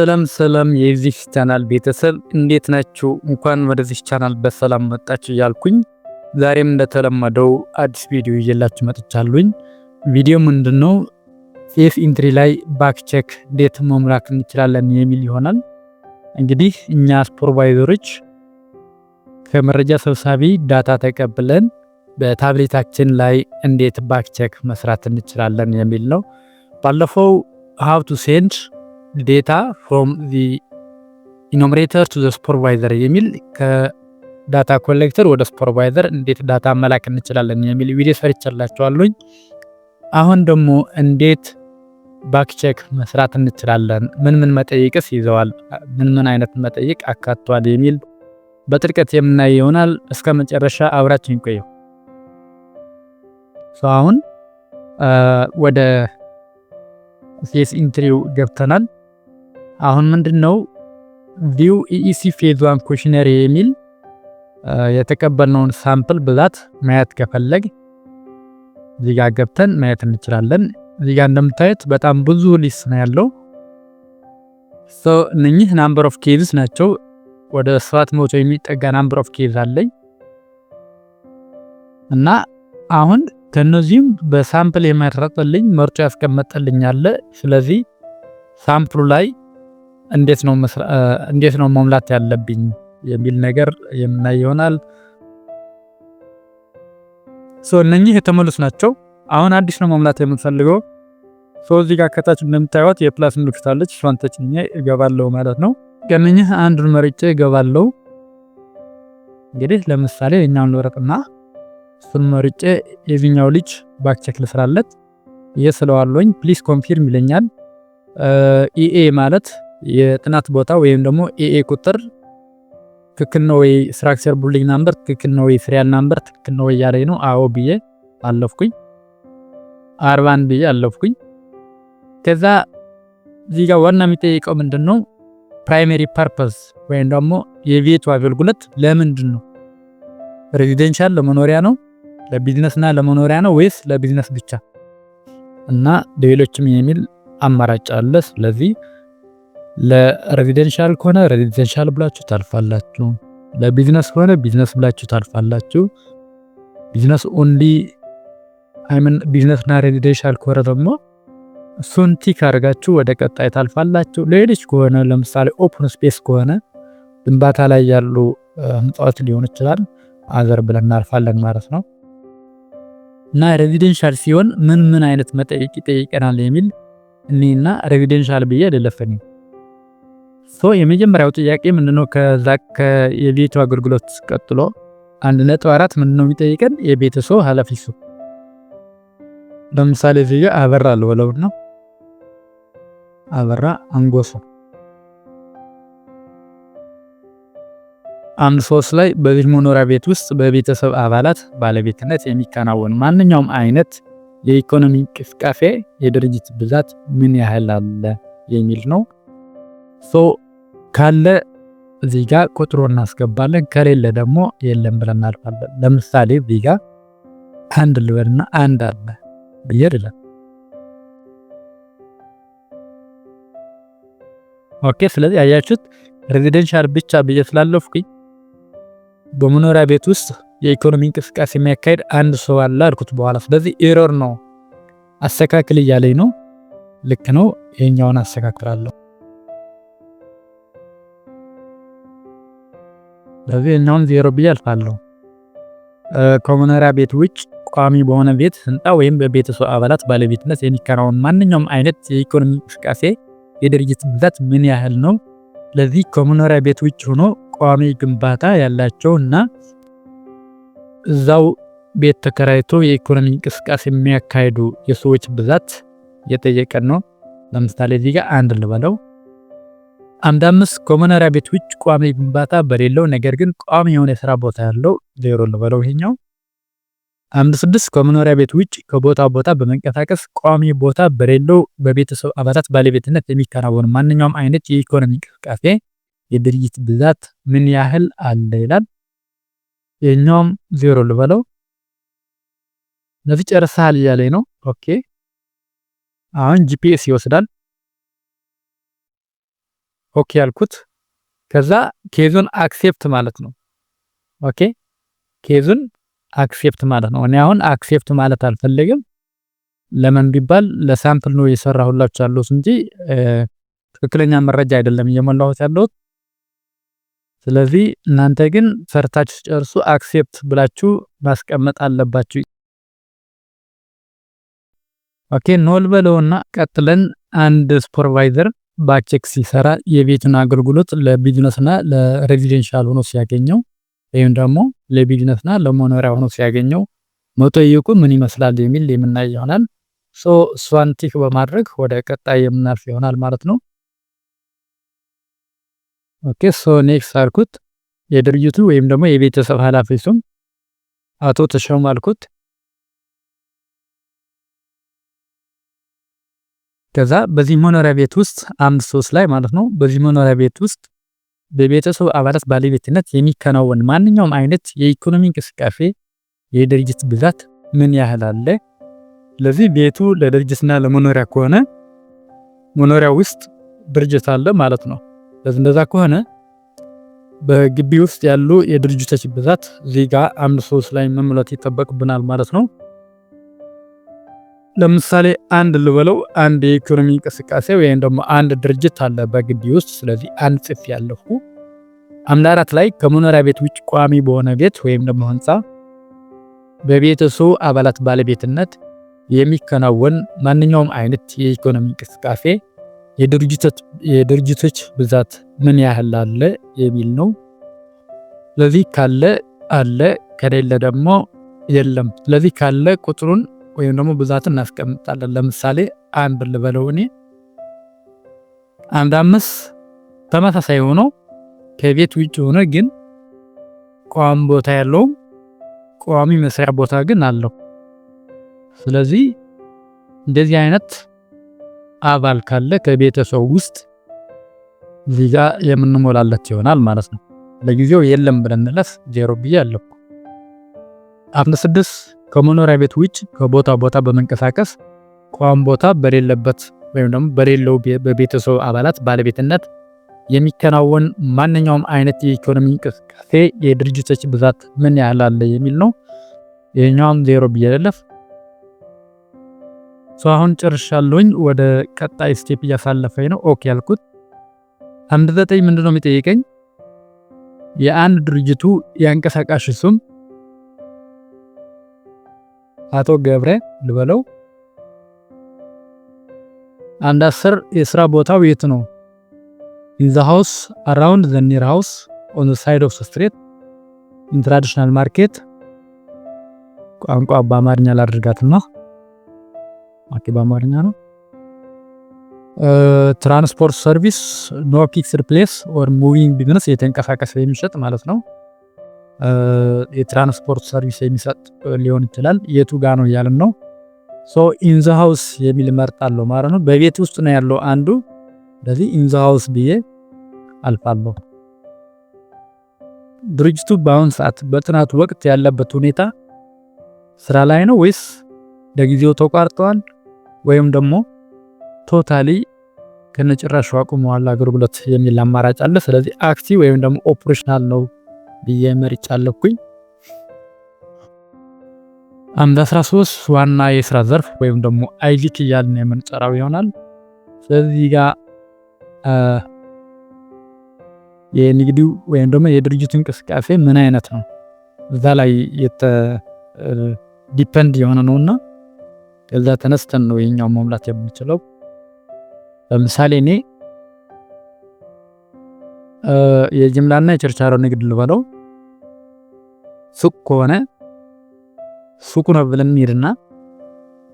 ሰላም የዚህ ቻናል ቤተሰብ እንዴት ናችሁ? እንኳን ወደዚህ ቻናል በሰላም መጣችሁ እያልኩኝ ዛሬም እንደተለመደው አዲስ ቪዲዮ ይዤላችሁ መጥቻለሁኝ። ቪዲዮ ምንድነው? ሴፍ ኢንትሪ ላይ ባክ ቼክ እንዴት መሙላት እንችላለን የሚል ይሆናል። እንግዲህ እኛ ሱፐርቫይዘሮች ከመረጃ ሰብሳቢ ዳታ ተቀብለን በታብሌታችን ላይ እንዴት ባክ ቼክ መስራት እንችላለን የሚል ነው። ባለፈው how to send data from the enumerator to the supervisor የሚል ከዳታ ኮሌክተር ወደ ሱፐርቫይዘር እንዴት ዳታ መላክ እንችላለን የሚል ቪዲዮ ሰርቻላችኋለሁ። አሁን ደግሞ እንዴት ባክ ቼክ መስራት እንችላለን፣ ምን መጠይቅስ ይዘዋል፣ ምን አይነት መጠይቅ አካቷል የሚል በጥልቀት የምናይ ይሆናል። እስከ መጨረሻ አብራችሁን ቆዩ። አሁን ወደ ሴፍ ኢንትሪው ገብተናል። አሁን ምንድነው ቪው ኢኢሲ ፌዝ 1 ኩዌሽነሪ የሚል የተቀበልነውን ሳምፕል ብዛት ማየት ከፈለግ እዚህ ጋር ገብተን ማየት እንችላለን። እዚህ ጋር እንደምታዩት በጣም ብዙ ሊስት ነው ያለው። እነኚህ ናምበር ኦፍ ኬዝስ ናቸው። ወደ 700 የሚጠጋ ናምበር ኦፍ ኬዝ አለኝ እና አሁን ከነዚህም በሳምፕል የመረጠልኝ መርጦ ያስቀመጠልኝ አለ። ስለዚህ ሳምፕሉ ላይ እንዴት ነው መሙላት ያለብኝ የሚል ነገር የምናይ ይሆናል። እነኚህ የተሞሉት ናቸው። አሁን አዲስ ነው መሙላት የምንፈልገው። እዚህ ጋር ከታች እንደምታዩት የፕላስ ምልክት አለች። እሷን ተጭኜ እገባለሁ ማለት ነው። ከነኚህ አንዱን መርጬ እገባለሁ። እንግዲህ ለምሳሌ እኛውን ልወረጥና እሱን መርጬ የዚህኛው ልጅ ባክ ቼክ ልስራለት እየስለዋለኝ ፕሊስ ኮንፊርም ይለኛል። ኢኤ ማለት የጥናት ቦታ ወይም ደግሞ ኢኤ ቁጥር ትክክል ነው ወይ፣ ስትራክቸር ቢልዲንግ ናምበር ትክክል ነው ወይ፣ ሲሪያል ናምበር ትክክል ነው ወይ ያለኝ ነው። አዎ ብዬ አለፍኩኝ። 41 ብዬ አለፍኩኝ። ከዛ እዚህ ጋር ዋና የሚጠይቀው ምንድነው ፕራይመሪ ፐርፐስ ወይም ደግሞ የቤቱ አገልግሎት ለምንድን ነው? ሬዚደንሻል ለመኖሪያ ነው፣ ለቢዝነስና ለመኖሪያ ነው ወይስ ለቢዝነስ ብቻ እና ሌሎችም የሚል አማራጭ አለ። ስለዚህ ለሬዚደንሻል ከሆነ ሬዚደንሻል ብላችሁ ታልፋላችሁ፣ ለቢዝነስ ከሆነ ቢዝነስ ብላችሁ ታልፋላችሁ። ቢዝነስ ኦንሊ ቢዝነስና ሬዚደንሻል ከሆነ ደግሞ እሱን ቲክ አድርጋችሁ ወደ ቀጣይ ታልፋላችሁ። ሌሎች ከሆነ ለምሳሌ ኦፕን ስፔስ ከሆነ ግንባታ ላይ ያሉ ህንጻዎች ሊሆን ይችላል አዘር ብለን እናልፋለን ማለት ነው። እና ሬዚደንሻል ሲሆን ምን አይነት መጠይቅ ይጠይቀናል የሚል እኔና ሬዚደንሻል ብዬ ልለፈኝ። የመጀመሪያው ጥያቄ ምንድነው? ከዛ የቤቱ አገልግሎት ቀጥሎ 1.4 ምንድነው የሚጠይቀን? የቤተሰብ ኃላፊ ሰው። ለምሳሌ እዚህ ጋር አበራ ለወለውና አበራ አንጎሶ አንድ ሶስት ላይ በዚህ መኖሪያ ቤት ውስጥ በቤተሰብ አባላት ባለቤትነት የሚከናወን ማንኛውም አይነት የኢኮኖሚ እንቅስቃሴ የድርጅት ብዛት ምን ያህል አለ የሚል ነው። ካለ እዚህ ጋር ቁጥሩ እናስገባለን፣ ከሌለ ደግሞ የለም ብለን እናልፋለን። ለምሳሌ እዚህ ጋር አንድ ልበልና አንድ አለ ብየርለ ኦኬ። ስለዚህ አያችሁት ሬዚደንሻል ብቻ ብዬ ስላለፍኩኝ በመኖሪያ ቤት ውስጥ የኢኮኖሚ እንቅስቃሴ የሚያካሄድ አንድ ሰው አለ አልኩት በኋላ። ስለዚህ ኤረር ነው አስተካክል እያለኝ ነው። ልክ ነው፣ ይሄኛውን አስተካክላለሁ። ስለዚህ እኛውን 0 ብዬ አልፋለሁ። ከመኖሪያ ቤት ውጭ ቋሚ በሆነ ቤት ህንጻ ወይም በቤተሰብ አባላት ባለቤትነት የሚከናወን ማንኛውም አይነት የኢኮኖሚ እንቅስቃሴ የድርጅት ብዛት ምን ያህል ነው? ስለዚህ ከመኖሪያ ቤት ውጭ ሆኖ ቋሚ ግንባታ ያላቸው እና እዛው ቤት ተከራይቶ የኢኮኖሚ እንቅስቃሴ የሚያካሂዱ የሰዎች ብዛት የጠየቀን ነው። ለምሳሌ እዚህ ጋር አንድ ልበለው። 5 ከመኖሪያ ቤት ውጭ ቋሚ ግንባታ በሌለው ነገር ግን ቋሚ የሆነ የሥራ ቦታ ያለው 0 ልበለው ይሄኛው። 6 ከመኖሪያ ቤት ውጭ ከቦታ ቦታ በመንቀሳቀስ ቋሚ ቦታ በሌለው በቤተሰብ አባላት ባለቤትነት የሚከናወን ማንኛውም አይነት የኢኮኖሚ እንቅስቃሴ የድርጅት ብዛት ምን ያህል አለ ይላል። የኛውም 0 ልበለው። ለዚህ ጨርሰሃል እያለኝ ነው። ኦኬ አሁን ጂፒኤስ ይወስዳል። ኦኬ ያልኩት። ከዛ ኬዙን አክሴፕት ማለት ነው። ኦኬ ኬዙን አክሴፕት ማለት ነው። እኔ አሁን አክሴፕት ማለት አልፈልግም። ለምን ቢባል ለሳምፕል ነው የሰራሁላችሁ ያለሁት እንጂ ትክክለኛ መረጃ አይደለም እየሞላሁት ያለሁት። ስለዚህ እናንተ ግን ሰርታችሁ ጨርሱ አክሴፕት ብላችሁ ማስቀመጥ አለባችሁ። ኦኬ ኖል በለውና ቀጥለን አንድ ሱፐርቫይዘር ባክቼክ ሲሰራ የቤቱን አገልግሎት ለቢዝነስና ለሬዚደንሻል ሆኖ ሲያገኘው ወይም ደግሞ ለቢዝነስና ለመኖሪያ ሆኖ ሲያገኘው መጠይቁ ምን ይመስላል የሚል የምናይ ይሆናል። እሷን ቲክ በማድረግ ወደ ቀጣይ የምናልፍ ይሆናል ማለት ነው። ኦኬ ኔክስት አልኩት። የድርጅቱ ወይም ደግሞ የቤተሰብ ኃላፊ ስም አቶ ተሾመ አልኩት። ከዛ በዚህ መኖሪያ ቤት ውስጥ 5 ላይ ማለት ነው። በዚህ መኖሪያ ቤት ውስጥ በቤተሰብ አባላት ባለቤትነት የሚከናወን ማንኛውም አይነት የኢኮኖሚ እንቅስቃሴ የድርጅት ብዛት ምን ያህል አለ? ስለዚህ ቤቱ ለድርጅትና ለመኖሪያ ከሆነ መኖሪያ ውስጥ ድርጅት አለ ማለት ነው። ስለዚህ እንደዛ ከሆነ በግቢ ውስጥ ያሉ የድርጅቶች ብዛት እዚህ ጋር 5 ላይ መሙላት ይጠበቅብናል ማለት ነው። ለምሳሌ አንድ ልበለው፣ አንድ የኢኮኖሚ እንቅስቃሴ ወይም ደግሞ አንድ ድርጅት አለ በግቢ ውስጥ። ስለዚህ አንድ ጽፍ ያለሁ 4 ላይ ከመኖሪያ ቤት ውጭ ቋሚ በሆነ ቤት ወይም ደግሞ ህንፃ በቤተሰቡ አባላት ባለቤትነት የሚከናወን ማንኛውም አይነት የኢኮኖሚ እንቅስቃሴ የድርጅቶች ብዛት ምን ያህል አለ የሚል ነው። ስለዚህ ካለ አለ፣ ከሌለ ደግሞ የለም። ስለዚህ ካለ ቁጥሩን ወይም ደግሞ ብዛትን እናስቀምጣለን። ለምሳሌ አንድ ልበለው እኔ 5 ተመሳሳይ ሆኖ ከቤት ውጭ ሆነ ግን ቋሚ ቦታ ያለው ቋሚ መስሪያ ቦታ ግን አለው። ስለዚህ እንደዚህ አይነት አባል ካለ ከቤተሰብ ውስጥ እዚህ ጋር የምንሞላለት ይሆናል ማለት ነው። ለጊዜው የለም ብለን እንለፍ 0 ብያለሁ። 6 ከመኖሪያ ቤት ውጭ ከቦታ ቦታ በመንቀሳቀስ ቋሚ ቦታ በሌለበት ወይም ደግሞ በሌለው በቤተሰብ አባላት ባለቤትነት የሚከናወን ማንኛውም አይነት የኢኮኖሚ እንቅስቃሴ የድርጅቶች ብዛት ምን ያህል አለ የሚል ነው። ይሄኛውም 0 ብያለሁ። አሁን ጨርሻለሁኝ። ወደ ቀጣይ ስቴፕ እያሳለፈኝ ነው። ኦኬ ያልኩት 9 ምንድነው የሚጠይቀኝ? የአንድ ድርጅቱ የአንቀሳቃሽ ስም አቶ ገብረ ልበለው። 10 የስራ ቦታው የት ነው? in the house around the near house on the side of the street in traditional market። ቋንቋ በአማርኛ ላድርጋትና ኦኬ በአማርኛ ነው። ትራንስፖርት ሰርቪስ ኖ ፊክስድ ፕሌስ ኦር ሙቪንግ ቢዝነስ የተንቀሳቀሰ የሚሸጥ ማለት ነው። የትራንስፖርት ሰርቪስ የሚሰጥ ሊሆን ይችላል። የቱ ጋር ነው እያልን ነው። ኢን ዘ ሃውስ የሚል እመርጣለሁ ማለት ነው። በቤት ውስጥ ነው ያለው አንዱ። ስለዚህ ኢን ዘ ሃውስ ብዬ አልፋለሁ። ድርጅቱ በአሁን ሰዓት በጥናቱ ወቅት ያለበት ሁኔታ ስራ ላይ ነው ወይስ ለጊዜው ተቋርጧል ወይም ደግሞ ቶታሊ ከነጭራሹ አቁመዋል አገልግሎት የሚል አማራጭ አለ። ስለዚህ አክቲቭ ወይም ደግሞ ኦፕሬሽናል ነው ብዬ መርጫለሁኝ። 13 ዋና የስራ ዘርፍ ወይም ደግሞ አይቪክ እያልን የምንጠራው ይሆናል። ስለዚህ ጋር የንግዱ ወይም ደግሞ የድርጅቱ እንቅስቃሴ ምን አይነት ነው እዛ ላይ ዲፔንድ የሆነ ነውና ከዛ ተነስተን ነው የኛው መሙላት የምንችለው። ለምሳሌ እኔ የጅምላና የችርቻሮ ንግድ ልበለው። ሱቅ ከሆነ ሱቁ ነው ብለን እንሄድና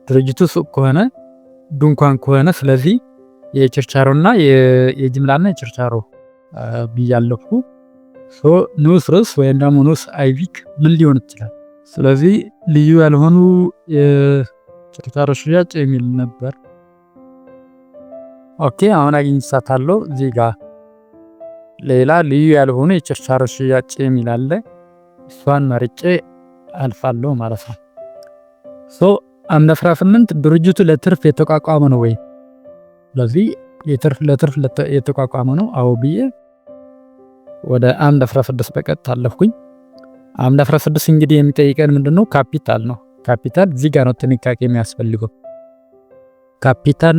ድርጅቱ ሱቅ ከሆነ ድንኳን ከሆነ ስለዚህ የችርቻሮና የጅምላና የችርቻሮ ብያለሁ። ንዑስ ርዕስ ወይም ደግሞ ንዑስ አይቪክ ምን ሊሆን ይችላል? ስለዚህ ልዩ ያልሆኑ የችርቻሮ ሽያጭ የሚል ነበር። ኦኬ አሁን አግኝቻታለሁ። እዚህ ጋር ሌላ ልዩ ያልሆኑ የችርቻሮ ሽያጭ የሚል አለ። እሷን መርጬ አልፋለሁ ማለት ነው። 18 ድርጅቱ ለትርፍ የተቋቋመ ነው ወይ? ስለዚህ ለትርፍ የተቋቋመ ነው አዎ ብዬ ወደ አምድ 16 በቀጥታ አለፍኩኝ። አምድ 16 እንግዲህ የሚጠይቀን ምንድነው? ካፒታል ነው። ካፒታል እዚህ ጋር ነው ጥንቃቄ የሚያስፈልገው። ካፒታል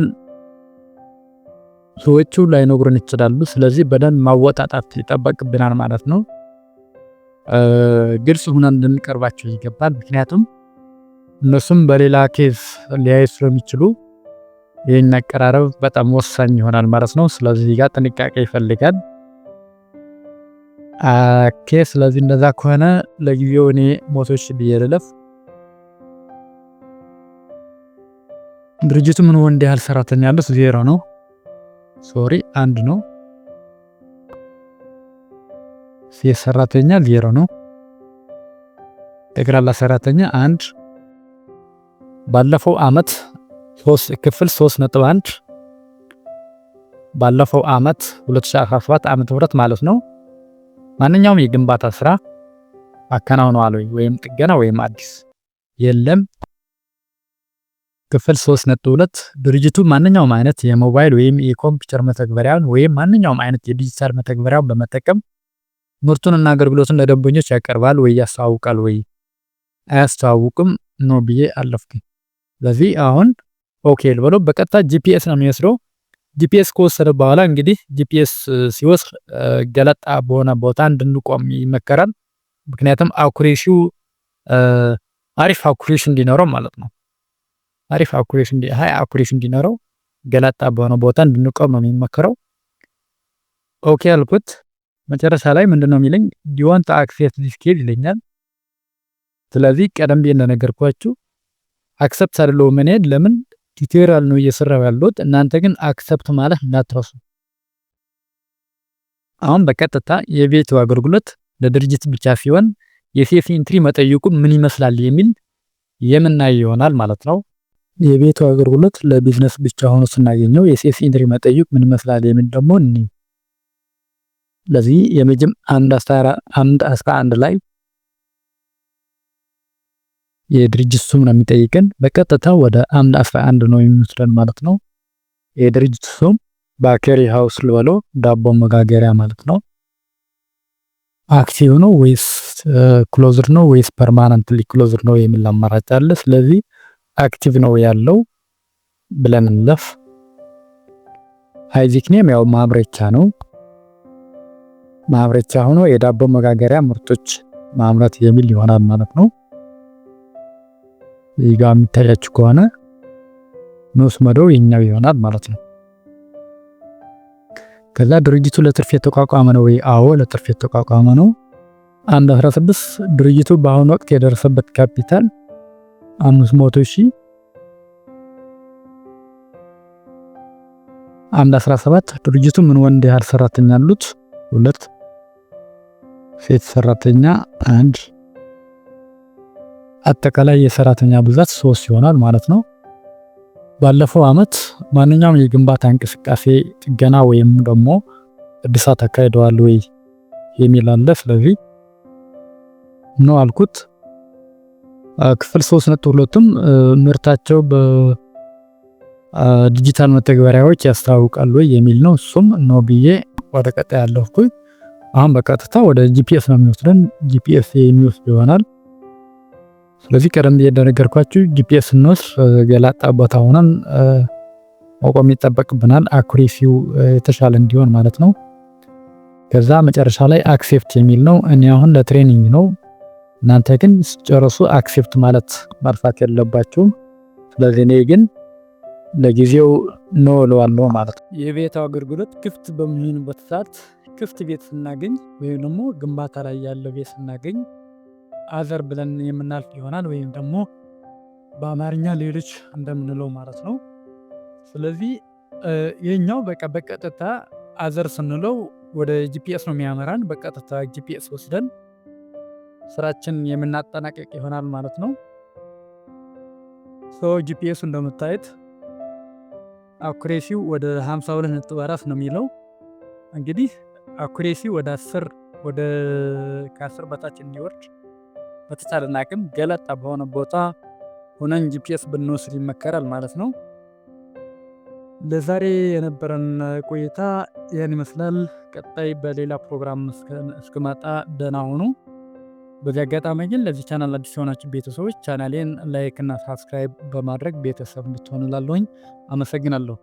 ሰዎቹ ላይነግሩን ይችላሉ። ስለዚህ በደንብ ማወጣጣት ይጠበቅብናል ማለት ነው። ግልጽ ሆነን እንድንቀርባቸው ይገባል። ምክንያቱም እነሱም በሌላ ኬዝ ሊያዩ ስለሚችሉ ይህን አቀራረብ በጣም ወሳኝ ይሆናል ማለት ነው። ስለዚህ ጋር ጥንቃቄ ይፈልጋል። ስለዚህ እንደዛ ከሆነ ለጊዜው እኔ ሞቶች ብዬ ልለፍ። ድርጅቱ ምን ወንድ ያህል ሰራተኛ ያለው? 0 ነው። ሶሪ 1 ነው። ሰራተኛ 0 ነው። ጠቅላላ ሰራተኛ 1። ባለፈው አመት ክፍል 3.1 ባለፈው አመት 2017 ዓመተ ምህረት ማለት ነው። ማንኛውም የግንባታ ስራ አከናውነዋል ወይም ጥገና ወይም አዲስ የለም። ክፍል 3.2 ድርጅቱ ማንኛውም አይነት የሞባይል ወይም የኮምፒውተር መተግበሪያን ወይም ማንኛውም አይነት የዲጂታል መተግበሪያን በመጠቀም ምርቱንና አገልግሎቱን ለደንበኞች ያቀርባል ወይ ያስተዋውቃል ወይ አያስተዋውቅም ነው ብዬ አለፍኩኝ። ስለዚህ አሁን ኦኬ ልበለው። በቀጥታ ጂፒኤስ ነው የሚወስደው። ጂፒኤስ ከወሰደ በኋላ እንግዲህ ጂፒኤስ ሲወስድ ገለጣ በሆነ ቦታ እንድንቆም ይመከራል። ምክንያቱም አኩሬሲው አሪፍ አኩሬሲ እንዲኖረው ማለት ነው። አሪፍ አኩሬሲ እንዲኖረው ገለጣ በሆነ ቦታ እንድንቆም ነው የሚመከረው። ኦኬ አልኩት። መጨረሻ ላይ ምንድነው የሚለኝ? do you want to accept this case ይለኛል። ስለዚህ ቀደም ብዬ እንደነገርኳችሁ አክሰፕት አድርገው ምን ሄድ ለምን ቲዩቶሪያል ነው እየሰራው ያለሁት። እናንተ ግን አክሰፕት ማለት እንዳትረሱ። አሁን በቀጥታ የቤቱ አገልግሎት ለድርጅት ብቻ ሲሆን የሴፍ ኢንትሪ መጠይቁ ምን ይመስላል የሚል የምናየው ይሆናል ማለት ነው። የቤቱ አገልግሎት ለቢዝነስ ብቻ ሆኖ ስናገኘው የሴፍ ኢንትሪ መጠይቁ ምን ይመስላል የሚል ደግሞ ለዚህ የመጀም 1:11 ላይ የድርጅት ስም ነው የሚጠይቀን። በቀጥታ ወደ 1:11 ነው የሚወስደን ማለት ነው። የድርጅት ስም ባከሪ ሃውስ ልበለው ዳቦ መጋገሪያ ማለት ነው። አክቲቭ ነው ወይስ ክሎዝድ ነው ወይስ ፐርማነንትሊ ክሎዝድ ነው የሚል አማራጭ አለ። ስለዚህ አክቲቭ ነው ያለው ብለን እንለፍ። ሃይዚክ ኔም ያው ማምረቻ ነው። ማምረቻ ሆኖ የዳቦ መጋገሪያ ምርቶች ማምረት የሚል ይሆናል ማለት ነው። ይጋ የሚታያችሁ ከሆነ ንዑስ መደቡ የኛው ይሆናል ማለት ነው። ከዛ ድርጅቱ ለትርፍ የተቋቋመ ነው ወይ? አዎ ለትርፍ የተቋቋመ ነው። 1:16 ድርጅቱ በአሁኑ ወቅት የደረሰበት ካፒታል 500,000። 1:17 ድርጅቱ ምን ወንድ ያህል ሰራተኛ አሉት? 2 ሴት ሰራተኛ 1። አጠቃላይ የሰራተኛ ብዛት 3 ይሆናል ማለት ነው። ባለፈው አመት ማንኛውም የግንባታ እንቅስቃሴ ጥገና ወይም ደግሞ እድሳት አካሂደዋል ወይ የሚል አለ። ስለዚህ ነው አልኩት። ክፍል 3.2ም ምርታቸው በዲጂታል መተግበሪያዎች ያስተዋውቃሉ ወይ የሚል ነው። እሱም ነው ብዬ ወደ ቀጣይ ያለፍኩኝ። አሁን በቀጥታ ወደ ጂፒኤስ ነው የሚወስደን። ጂፒኤስ የሚወስድ ይሆናል። ስለዚህ ቀደም ብዬ እንደነገርኳችሁ ጂፒኤስ እንወስድ ገላጣ ቦታ ሆነን መቆም ይጠበቅብናል፣ አኩሬሲው የተሻለ እንዲሆን ማለት ነው። ከዛ መጨረሻ ላይ አክሴፕት የሚል ነው። እኔ አሁን ለትሬኒንግ ነው። እናንተ ግን ጨርሱ አክሴፕት ማለት ማልፋት የለባችሁም። ስለዚህ እኔ ግን ለጊዜው ነው እለዋለሁ ማለት ነው። የቤት አገልግሎት ክፍት በሚሆንበት ሰዓት ክፍት ቤት ስናገኝ ወይም ደግሞ ግንባታ ላይ ያለ ቤት ስናገኝ አዘር ብለን የምናልፍ ይሆናል፣ ወይም ደግሞ በአማርኛ ሌሎች እንደምንለው ማለት ነው። ስለዚህ ይህኛው በቀጥታ አዘር ስንለው ወደ ጂፒኤስ ነው የሚያመራን። በቀጥታ ጂፒኤስ ወስደን ስራችን የምናጠናቀቅ ይሆናል ማለት ነው። ጂፒኤሱ እንደምታዩት አኩሬሲው ወደ 52.4 ነው የሚለው። እንግዲህ አኩሬሲው ወደ 10 ከ10 በታች እንዲወርድ በተቻለን አቅም ገለጣ በሆነ ቦታ ሆነን ጂፒኤስ ብንወስድ ይመከራል ማለት ነው። ለዛሬ የነበረን ቆይታ ይህን ይመስላል። ቀጣይ በሌላ ፕሮግራም እስክመጣ ደህና ሁኑ። በዚህ አጋጣሚ ግን ለዚህ ቻናል አዲስ የሆናችሁ ቤተሰቦች ቻናሌን ላይክ እና ሳብስክራይብ በማድረግ ቤተሰብ እንድትሆኑ እላለሁኝ። አመሰግናለሁ።